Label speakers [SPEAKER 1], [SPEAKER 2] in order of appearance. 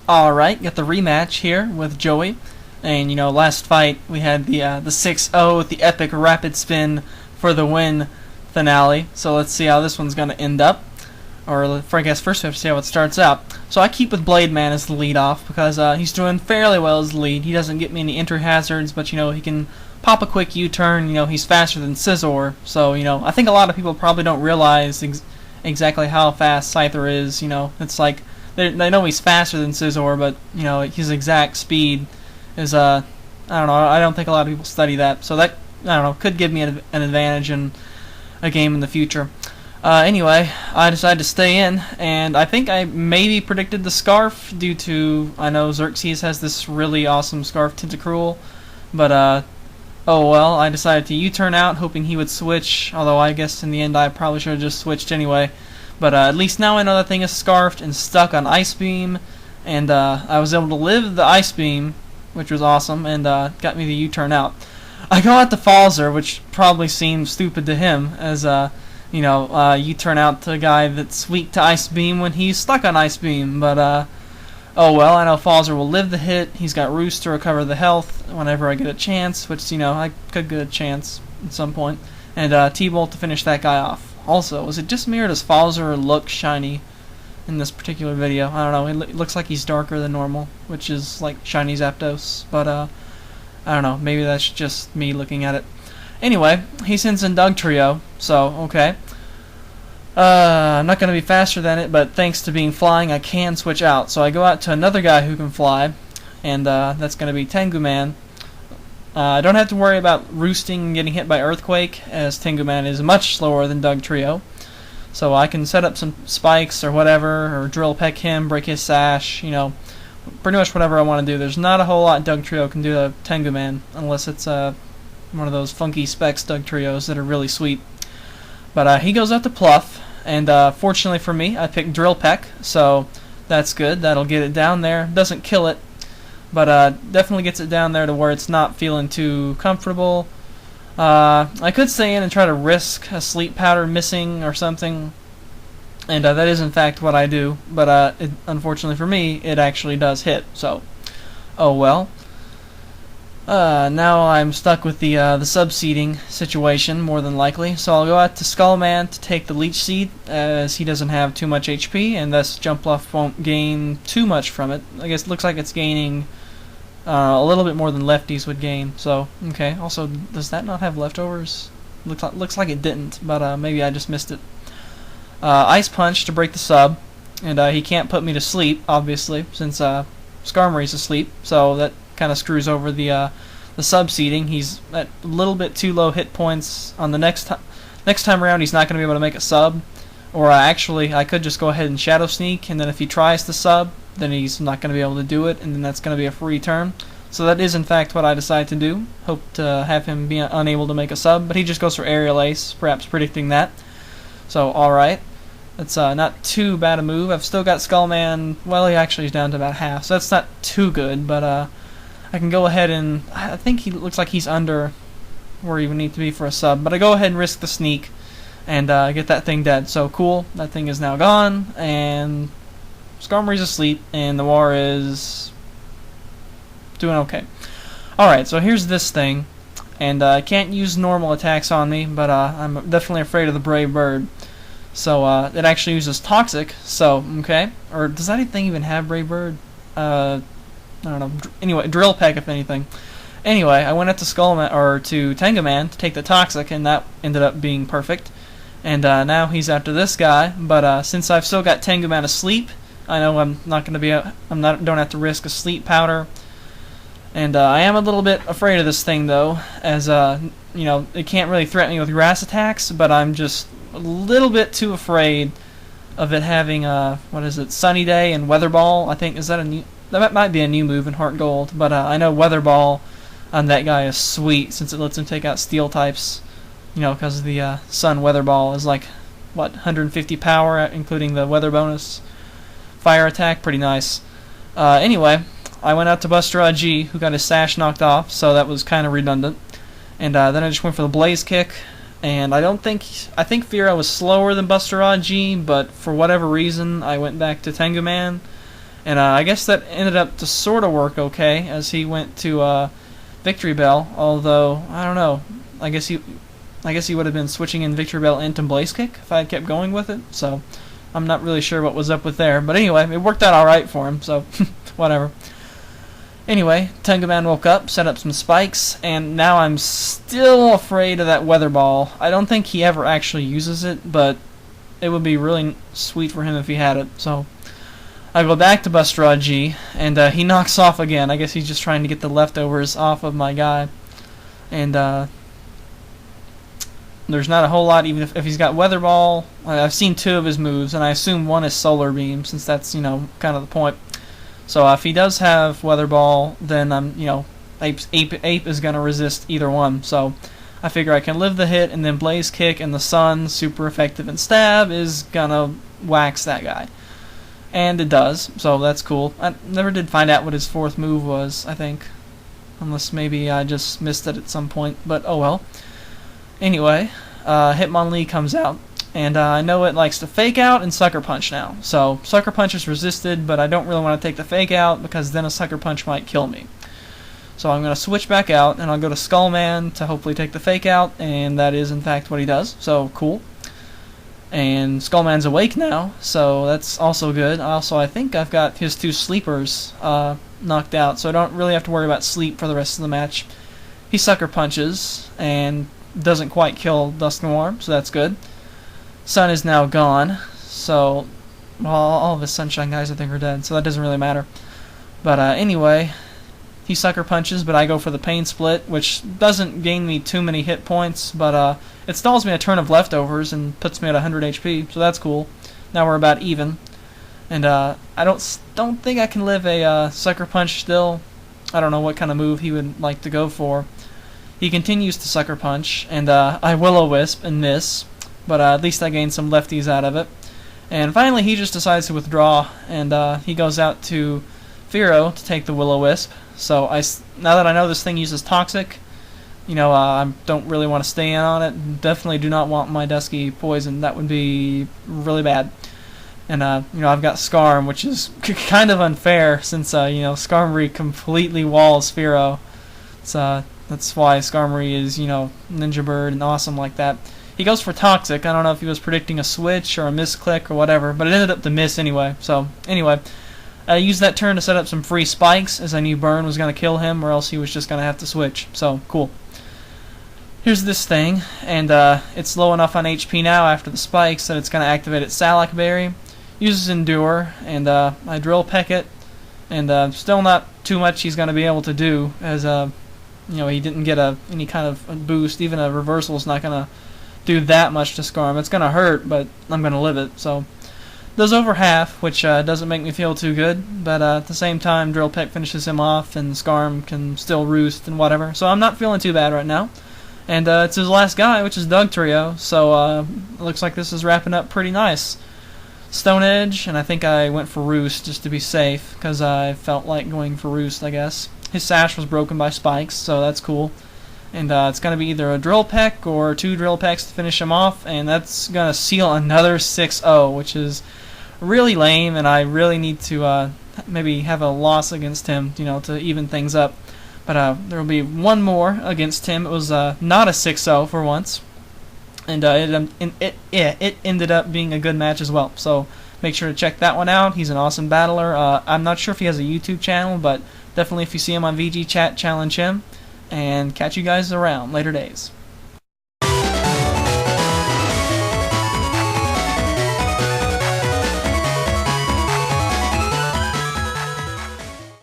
[SPEAKER 1] Alright, got the rematch here with Joey. And, last fight we had the 6-0 with the epic rapid spin for the win finale. So let's see how this one's going to end up. Or, I guess first we have to see how it starts out. So I keep with Blade Man as the lead off because he's doing fairly well as the lead. He doesn't get me any enter hazards, but, he can pop a quick U-turn. He's faster than Scizor. So, I think a lot of people probably don't realize exactly how fast Scyther is. It's like they know he's faster than Scizor, but his exact speed is I don't know. I don't think a lot of people study that, so that I don't know could give me an advantage in a game in the future. Anyway, I decided to stay in, and I think I maybe predicted the Scarf due to I know Xerxes has this really awesome Scarf Tentacruel, but oh well. I decided to U-turn out, hoping he would switch. Although I guess in the end I probably should have just switched anyway. But at least now I know that thing is scarfed and stuck on Ice Beam, and I was able to live the Ice Beam, which was awesome, and got me the U-turn out. I go out to Falzer, which probably seems stupid to him, as U-turn out to a guy that's weak to Ice Beam when he's stuck on Ice Beam. But oh well, I know Falzer will live the hit. He's got Roost to recover the health whenever I get a chance, which I could get a chance at some point, and T-Bolt to finish that guy off. Also, is it just me or does Falzer look shiny in this particular video? I don't know. It looks like he's darker than normal, which is like shiny Zapdos. But I don't know. Maybe that's just me looking at it. Anyway, he sends in Dugtrio, so okay. I'm not going to be faster than it, but thanks to being flying, I can switch out. So I go out to another guy who can fly, and that's going to be Tengu Man. I don't have to worry about roosting and getting hit by Earthquake, as Tengu Man is much slower than Dugtrio. So I can set up some spikes or whatever, or drill peck him, break his sash, pretty much whatever I want to do. There's not a whole lot Dugtrio can do to Tengu Man, unless it's one of those funky specs Dugtrios that are really sweet. But he goes out to Pluff, and fortunately for me, I picked Drill Peck, so that's good. That'll get it down there. Doesn't kill it, but definitely gets it down there to where it's not feeling too comfortable. I could stay in and try to risk a Sleep Powder missing or something, and that is in fact what I do, but unfortunately for me, it actually does hit, so oh well. Now I'm stuck with the sub-seeding situation, more than likely, so I'll go out to Skullman to take the Leech Seed, as he doesn't have too much HP, and thus Jumpluff won't gain too much from it. I guess it looks like it's gaining a little bit more than lefties would gain, so okay. Also, does that not have leftovers? Looks like it didn't, but maybe I just missed it. Ice Punch to break the sub, and he can't put me to sleep, obviously, since Skarmory's asleep, so that kind of screws over the sub-seeding. He's at a little bit too low hit points. On the next time around, he's not going to be able to make a sub, or actually, I could just go ahead and Shadow Sneak, and then if he tries to sub, then he's not going to be able to do it, and then that's going to be a free turn. So that is in fact what I decided to do. Hope to have him be unable to make a sub, but he just goes for Aerial Ace, perhaps predicting that. So alright, that's not too bad a move. I've still got Skullman, well he actually is down to about half, so that's not too good, but I can go ahead and, I think he looks like he's under where he would need to be for a sub, but I go ahead and risk the sneak and get that thing dead. So cool, that thing is now gone, and Skarmory's asleep, and the war is doing okay. Alright, so here's this thing, and I can't use normal attacks on me, but I'm definitely afraid of the Brave Bird. So it actually uses Toxic, so okay. Or does that thing even have Brave Bird? I don't know. Anyway, Drill Peck if anything. Anyway, I went up to to Tengu Man to take the Toxic, and that ended up being perfect. And now he's after this guy, but since I've still got Tengu Man asleep, I know I'm not going to be don't have to risk a Sleep Powder. And I am a little bit afraid of this thing though, as it can't really threaten me with grass attacks, but I'm just a little bit too afraid of it having what is it, Sunny Day and Weather Ball. I think that might be a new move in Heart Gold, but I know Weather Ball on that guy is sweet since it lets him take out Steel types. Because the Sun Weather Ball is like what, 150 power, including the weather bonus. Fire attack, pretty nice. Anyway, I went out to Buster G, who got his sash knocked off, so that was kind of redundant. And then I just went for the Blaze Kick, and I think Fira was slower than Buster G, but for whatever reason, I went back to Tengu Man, And I guess that ended up to sort of work okay, as he went to Victory Bell. Although I don't know, I guess he would have been switching in Victory Bell into Blaze Kick if I had kept going with it. So I'm not really sure what was up with there. But anyway, it worked out all right for him. So whatever. Anyway, Tengu Man woke up, set up some spikes, and now I'm still afraid of that Weather Ball. I don't think he ever actually uses it, but it would be really sweet for him if he had it. So I go back to Buster G, and he knocks off again. I guess he's just trying to get the leftovers off of my guy. And there's not a whole lot, even if he's got Weather Ball. I've seen 2 of his moves, and I assume 1 is Solar Beam, since that's, you know, kind of the point. So if he does have Weather Ball, then you know, Ape is gonna resist either one. So I figure I can live the hit, and then Blaze Kick and the Sun, super effective in stab, is gonna wax that guy, and it does. So that's cool. I never did find out what his 4th move was, I think, unless maybe I just missed it at some point. But oh well. Anyway, Hitmonlee comes out. And I know it likes to Fake Out and Sucker Punch now. So Sucker Punch is resisted, but I don't really want to take the Fake Out because then a Sucker Punch might kill me. So I'm going to switch back out, and I'll go to Skullman to hopefully take the Fake Out, and that is in fact what he does. So cool. And Skullman's awake now, so that's also good. Also, I think I've got his 2 sleepers knocked out, so I don't really have to worry about sleep for the rest of the match. He Sucker Punches and doesn't quite kill Dusk Noir, so that's good. Sun is now gone, so well, all of his Sunshine guys I think are dead, so that doesn't really matter. But anyway, he Sucker Punches, but I go for the Pain Split, which doesn't gain me too many hit points, but it stalls me a turn of leftovers and puts me at 100 HP, so that's cool. Now we're about even, and I don't think I can live a Sucker Punch still. I don't know what kind of move he would like to go for. He continues to Sucker Punch, and I Will-O-Wisp and miss. But at least I gained some lefties out of it. And finally he just decides to withdraw, and he goes out to Fearow to take the Will-O-Wisp. So now that I know this thing uses Toxic, you know, I don't really want to stay in on it. Definitely do not want my Dusky poisoned. That would be really bad. And you know, I've got Skarm, which is kind of unfair since you know, Skarmory completely walls Fearow. That's why Skarmory is, you know, Ninja Bird and awesome like that. He goes for Toxic. I don't know if he was predicting a switch or a misclick or whatever, but it ended up to miss anyway. So, anyway, I used that turn to set up some free spikes, as I knew Burn was going to kill him, or else he was just going to have to switch. So, cool. Here's this thing, and it's low enough on HP now after the spikes that it's going to activate its Salac Berry. Uses Endure, and I Drill Peck it, and still not too much he's going to be able to do, as you know, he didn't get any kind of a boost. Even a reversal is not going to do that much to Skarm. It's going to hurt, but I'm going to live it. So does over half, which doesn't make me feel too good, but at the same time Drill Peck finishes him off, and Skarm can still roost and whatever. So I'm not feeling too bad right now. And it's his last guy, which is Dugtrio, so it looks like this is wrapping up pretty nice. Stone Edge, and I think I went for Roost just to be safe, because I felt like going for Roost, I guess. His sash was broken by spikes, so that's cool. And it's going to be either a Drill Peck or 2 Drill Pecks to finish him off, and that's going to seal another 6-0, which is really lame, and I really need to maybe have a loss against him, you know, to even things up. But there will be one more against him. It was not a 6-0 for once, and it ended up being a good match as well. So make sure to check that one out. He's an awesome battler. I'm not sure if he has a YouTube channel, but definitely if you see him on VG Chat, challenge him. And catch you guys around later days.